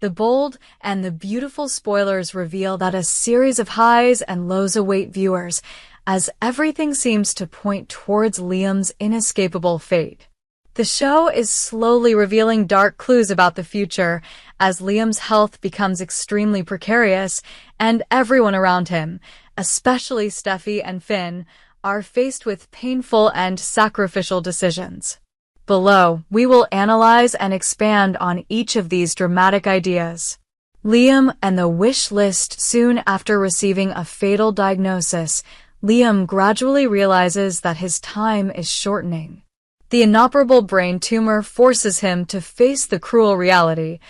The bold and the beautiful spoilers reveal that a series of highs and lows await viewers, as everything seems to point towards Liam's inescapable fate. The show is slowly revealing dark clues about the future as Liam's health becomes extremely precarious and everyone around him, especially Steffi and Finn, are faced with painful and sacrificial decisions. Below, we will analyze and expand on each of these dramatic ideas. Liam and the wish list. Soon after receiving a fatal diagnosis, Liam gradually realizes that his time is shortening. The inoperable brain tumor forces him to face the cruel reality.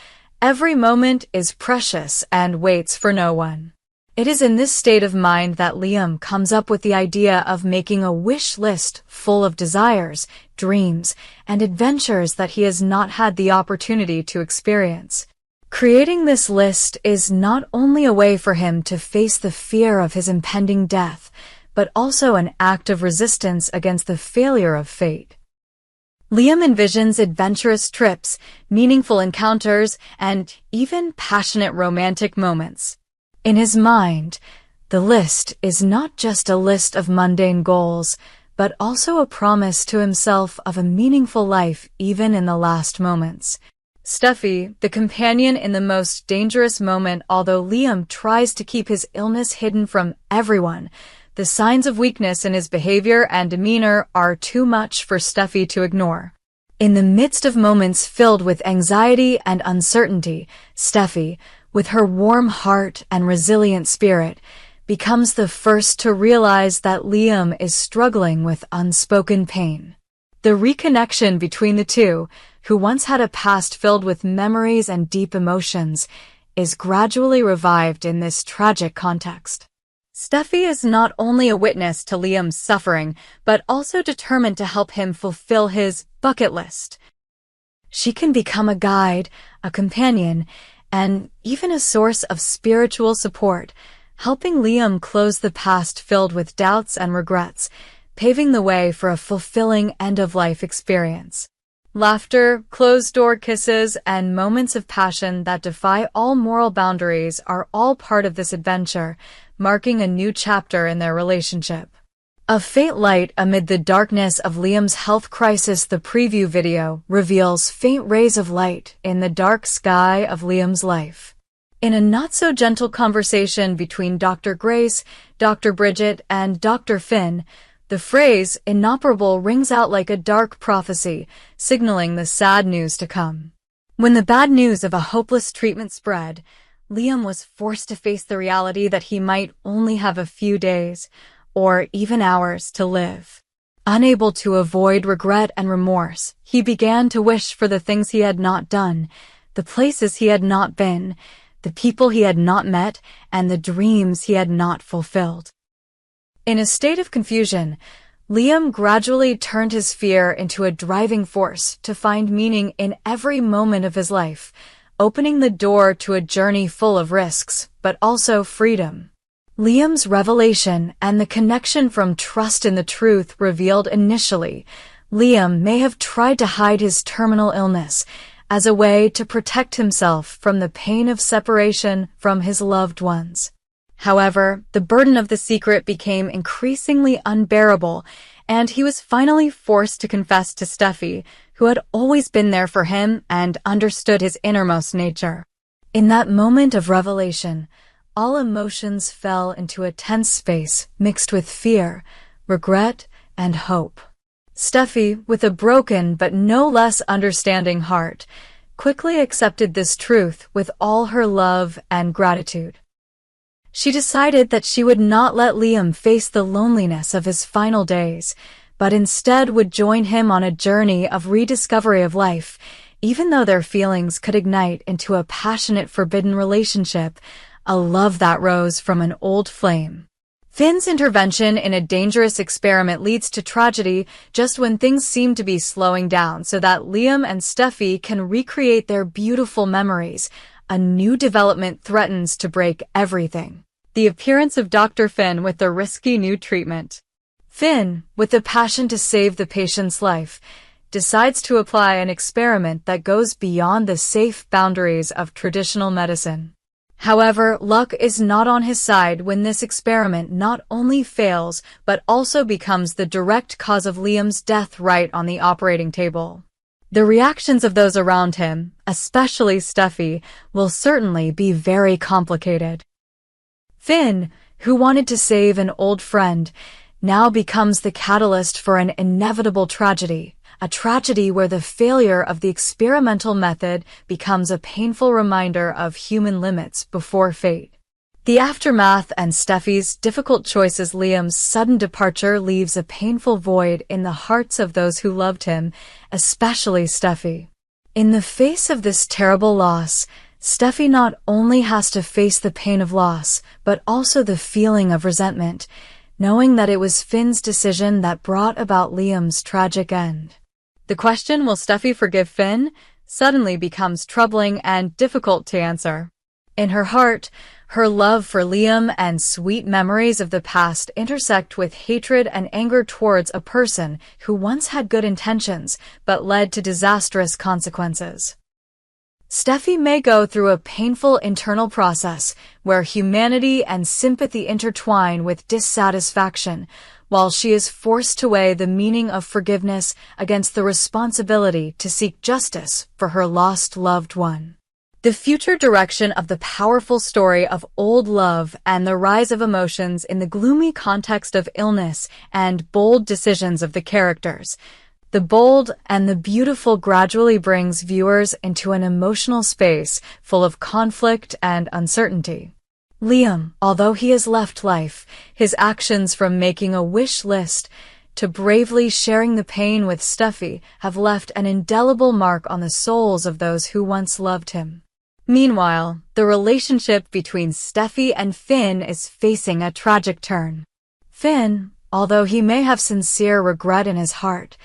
Every moment is precious and waits for no one. It is in this state of mind that Liam comes up with the idea of making a wish list full of desires, dreams, and adventures that he has not had the opportunity to experience. Creating this list is not only a way for him to face the fear of his impending death, but also an act of resistance against the failure of fate. Liam envisions adventurous trips, meaningful encounters, and even passionate romantic moments. In his mind, the list is not just a list of mundane goals, but also a promise to himself of a meaningful life even in the last moments. Steffi, the companion in the most dangerous moment. Although Liam tries to keep his illness hidden from everyone, the signs of weakness in his behavior and demeanor are too much for Steffi to ignore. In the midst of moments filled with anxiety and uncertainty, Steffi, with her warm heart and resilient spirit, becomes the first to realize that Liam is struggling with unspoken pain. The reconnection between the two, who once had a past filled with memories and deep emotions, is gradually revived in this tragic context. Steffi is not only a witness to Liam's suffering, but also determined to help him fulfill his bucket list. She can become a guide, a companion, and even a source of spiritual support, helping Liam close the past filled with doubts and regrets, paving the way for a fulfilling end-of-life experience. Laughter, closed-door kisses, and moments of passion that defy all moral boundaries are all part of this adventure, marking a new chapter in their relationship. A faint light amid the darkness of Liam's health crisis. The preview video reveals faint rays of light in the dark sky of Liam's life. In a not-so-gentle conversation between Dr. Grace, Dr. Bridget, and Dr. Finn, the phrase "inoperable" rings out like a dark prophecy, signaling the sad news to come. When the bad news of a hopeless treatment spread, Liam was forced to face the reality that he might only have a few days, or even hours, to live. Unable to avoid regret and remorse, he began to wish for the things he had not done, the places he had not been, the people he had not met, and the dreams he had not fulfilled. In a state of confusion, Liam gradually turned his fear into a driving force to find meaning in every moment of his life, opening the door to a journey full of risks, but also freedom. Liam's revelation and the connection from trust in the truth revealed initially. Liam may have tried to hide his terminal illness as a way to protect himself from the pain of separation from his loved ones. However, the burden of the secret became increasingly unbearable, and he was finally forced to confess to Steffi, who had always been there for him and understood his innermost nature. In that moment of revelation, all emotions fell into a tense space mixed with fear, regret, and hope. Steffi, with a broken but no less understanding heart, quickly accepted this truth with all her love and gratitude. She decided that she would not let Liam face the loneliness of his final days, but instead would join him on a journey of rediscovery of life, even though their feelings could ignite into a passionate forbidden relationship, a love that rose from an old flame. Finn's intervention in a dangerous experiment leads to tragedy just when things seem to be slowing down so that Liam and Steffi can recreate their beautiful memories. A new development threatens to break everything. The appearance of Dr. Finn with the risky new treatment. Finn, with the passion to save the patient's life, decides to apply an experiment that goes beyond the safe boundaries of traditional medicine. However, luck is not on his side when this experiment not only fails but also becomes the direct cause of Liam's death right on the operating table. The reactions of those around him, especially Steffi, will certainly be very complicated. Finn, who wanted to save an old friend, now becomes the catalyst for an inevitable tragedy, a tragedy where the failure of the experimental method becomes a painful reminder of human limits before fate. The aftermath and Steffi's difficult choices. Liam's sudden departure leaves a painful void in the hearts of those who loved him, especially Steffi. In the face of this terrible loss, Steffi not only has to face the pain of loss, but also the feeling of resentment, knowing that it was Finn's decision that brought about Liam's tragic end. The question, will Steffi forgive Finn, suddenly becomes troubling and difficult to answer. In her heart, her love for Liam and sweet memories of the past intersect with hatred and anger towards a person who once had good intentions but led to disastrous consequences. Steffi may go through a painful internal process where humanity and sympathy intertwine with dissatisfaction, while she is forced to weigh the meaning of forgiveness against the responsibility to seek justice for her lost loved one. The future direction of the powerful story of old love and the rise of emotions in the gloomy context of illness and bold decisions of the characters. The bold and the beautiful gradually brings viewers into an emotional space full of conflict and uncertainty. Liam, although he has left life, his actions from making a wish list to bravely sharing the pain with Steffi have left an indelible mark on the souls of those who once loved him. Meanwhile, the relationship between Steffi and Finn is facing a tragic turn. Finn, although he may have sincere regret in his heart,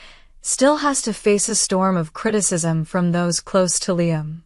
still has to face a storm of criticism from those close to Liam.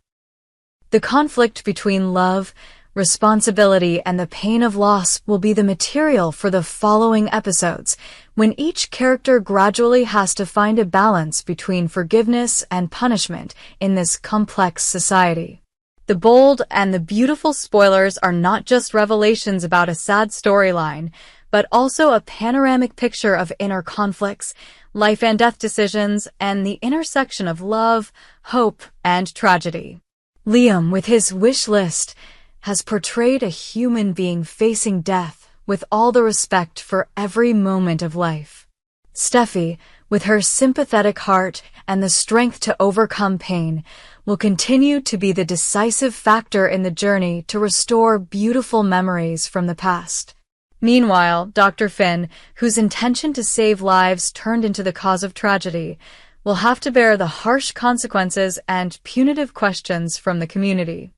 The conflict between love, responsibility, and the pain of loss will be the material for the following episodes, when each character gradually has to find a balance between forgiveness and punishment in this complex society. The bold and the beautiful spoilers are not just revelations about a sad storyline, but also a panoramic picture of inner conflicts, life and death decisions, and the intersection of love, hope, and tragedy. Liam, with his wish list, has portrayed a human being facing death with all the respect for every moment of life. Steffi, with her sympathetic heart and the strength to overcome pain, will continue to be the decisive factor in the journey to restore beautiful memories from the past. Meanwhile, Dr. Finn, whose intention to save lives turned into the cause of tragedy, will have to bear the harsh consequences and punitive questions from the community.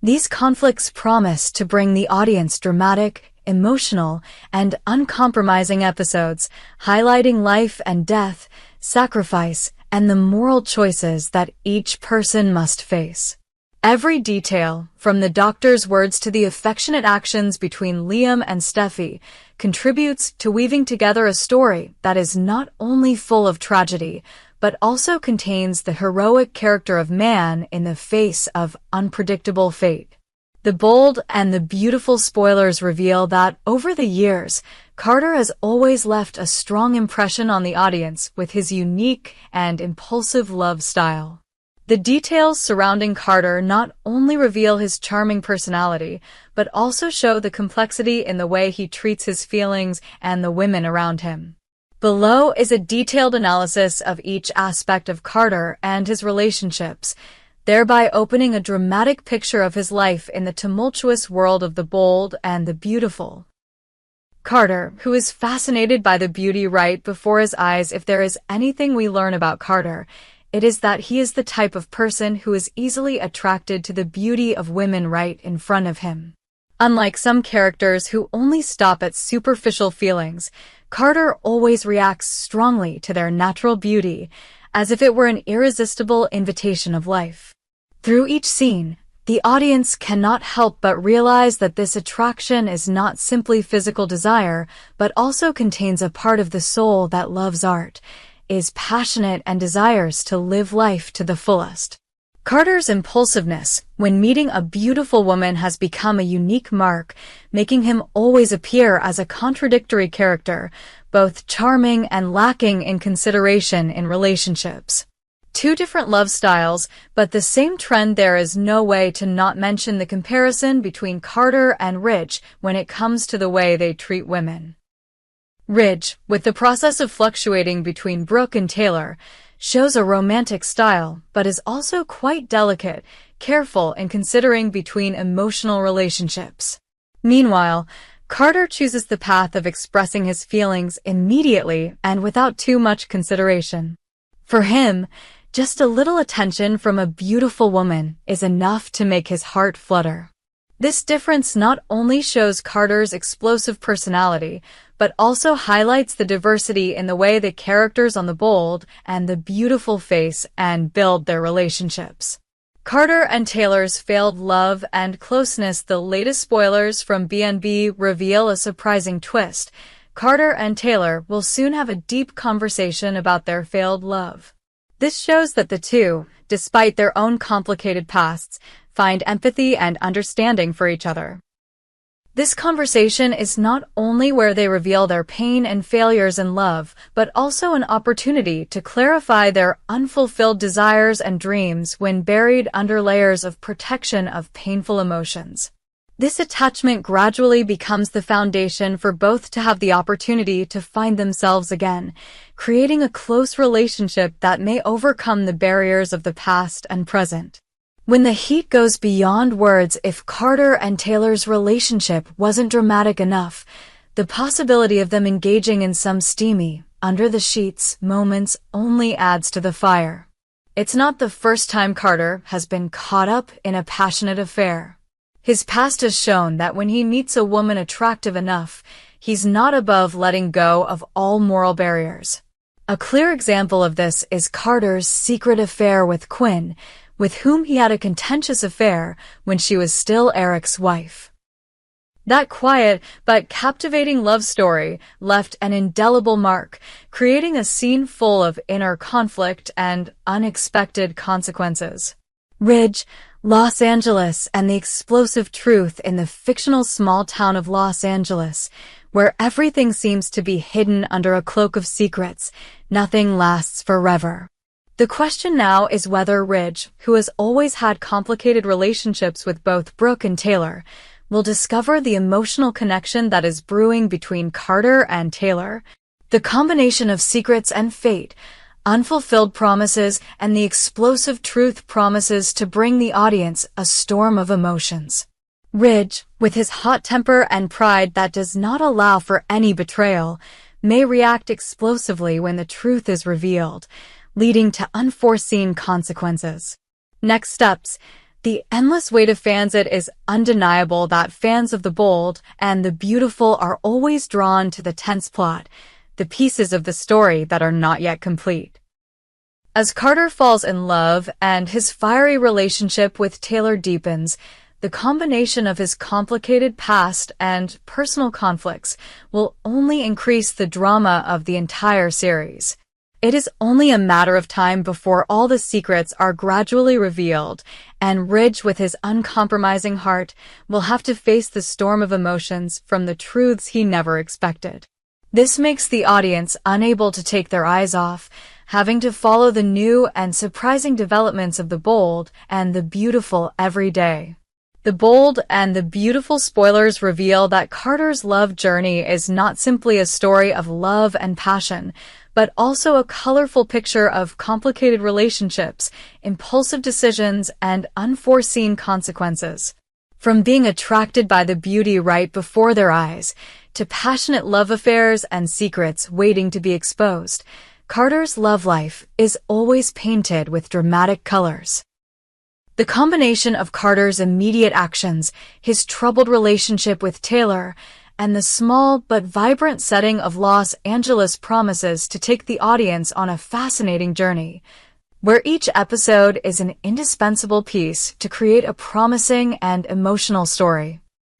These conflicts promise to bring the audience dramatic, emotional, and uncompromising episodes, highlighting life and death, sacrifice, and the moral choices that each person must face. Every detail, from the doctor's words to the affectionate actions between Liam and Steffi, contributes to weaving together a story that is not only full of tragedy, but also contains the heroic character of man in the face of unpredictable fate. The bold and the beautiful spoilers reveal that, over the years, Carter has always left a strong impression on the audience with his unique and impulsive love style. The details surrounding Carter not only reveal his charming personality, but also show the complexity in the way he treats his feelings and the women around him. Below is a detailed analysis of each aspect of Carter and his relationships, thereby opening a dramatic picture of his life in the tumultuous world of the bold and the beautiful. Carter, who is fascinated by the beauty right before his eyes. If there is anything we learn about Carter, it is that he is the type of person who is easily attracted to the beauty of women right in front of him. Unlike some characters who only stop at superficial feelings, Carter always reacts strongly to their natural beauty, as if it were an irresistible invitation of life. Through each scene, the audience cannot help but realize that this attraction is not simply physical desire, but also contains a part of the soul that loves art, is passionate and desires to live life to the fullest. Carter's impulsiveness when meeting a beautiful woman has become a unique mark, making him always appear as a contradictory character, both charming and lacking in consideration in relationships. Two different love styles, but the same trend. There is no way to not mention the comparison between Carter and Ridge when it comes to the way they treat women. Ridge, with the process of fluctuating between Brooke and Taylor, shows a romantic style, but is also quite delicate, careful in considering between emotional relationships. Meanwhile, Carter chooses the path of expressing his feelings immediately and without too much consideration. For him, just a little attention from a beautiful woman is enough to make his heart flutter. This difference not only shows Carter's explosive personality, but also highlights the diversity in the way the characters on The Bold and The Beautiful face and build their relationships. Carter and Taylor's failed love and closeness. The latest spoilers from B&B reveal a surprising twist. Carter and Taylor will soon have a deep conversation about their failed love. This shows that the two, despite their own complicated pasts, find empathy and understanding for each other. This conversation is not only where they reveal their pain and failures in love, but also an opportunity to clarify their unfulfilled desires and dreams when buried under layers of protection of painful emotions. This attachment gradually becomes the foundation for both to have the opportunity to find themselves again, creating a close relationship that may overcome the barriers of the past and present. When the heat goes beyond words, if Carter and Taylor's relationship wasn't dramatic enough, the possibility of them engaging in some steamy, under-the-sheets moments only adds to the fire. It's not the first time Carter has been caught up in a passionate affair. His past has shown that when he meets a woman attractive enough, he's not above letting go of all moral barriers. A clear example of this is Carter's secret affair with Quinn, with whom he had a contentious affair when she was still Eric's wife. That quiet but captivating love story left an indelible mark, creating a scene full of inner conflict and unexpected consequences. Ridge, Los Angeles, and the explosive truth in the fictional small town of Los Angeles, where everything seems to be hidden under a cloak of secrets. Nothing lasts forever. The question now is whether Ridge, who has always had complicated relationships with both Brooke and Taylor, will discover the emotional connection that is brewing between Carter and Taylor. The combination of secrets and fate, unfulfilled promises, and the explosive truth promises to bring the audience a storm of emotions. Ridge, with his hot temper and pride that does not allow for any betrayal, may react explosively when the truth is revealed, leading to unforeseen consequences. Next steps. The endless weight of fans. It is undeniable that fans of The Bold and The Beautiful are always drawn to the tense plot, the pieces of the story that are not yet complete. As Carter falls in love and his fiery relationship with Taylor deepens, the combination of his complicated past and personal conflicts will only increase the drama of the entire series. It is only a matter of time before all the secrets are gradually revealed, and Ridge, with his uncompromising heart, will have to face the storm of emotions from the truths he never expected. This makes the audience unable to take their eyes off, having to follow the new and surprising developments of The Bold and The Beautiful every day. The Bold and The Beautiful spoilers reveal that Carter's love journey is not simply a story of love and passion, but also a colorful picture of complicated relationships, impulsive decisions, and unforeseen consequences. From being attracted by the beauty right before their eyes, to passionate love affairs and secrets waiting to be exposed, Carter's love life is always painted with dramatic colors. The combination of Carter's immediate actions, his troubled relationship with Taylor, and the small but vibrant setting of Los Angeles promises to take the audience on a fascinating journey, where each episode is an indispensable piece to create a promising and emotional story.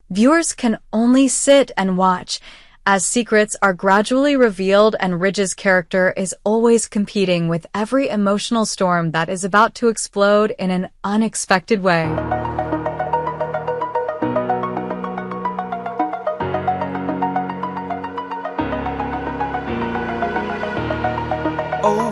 Viewers can only sit and watch as secrets are gradually revealed and Ridge's character is always competing with every emotional storm that is about to explode in an unexpected way. Oh,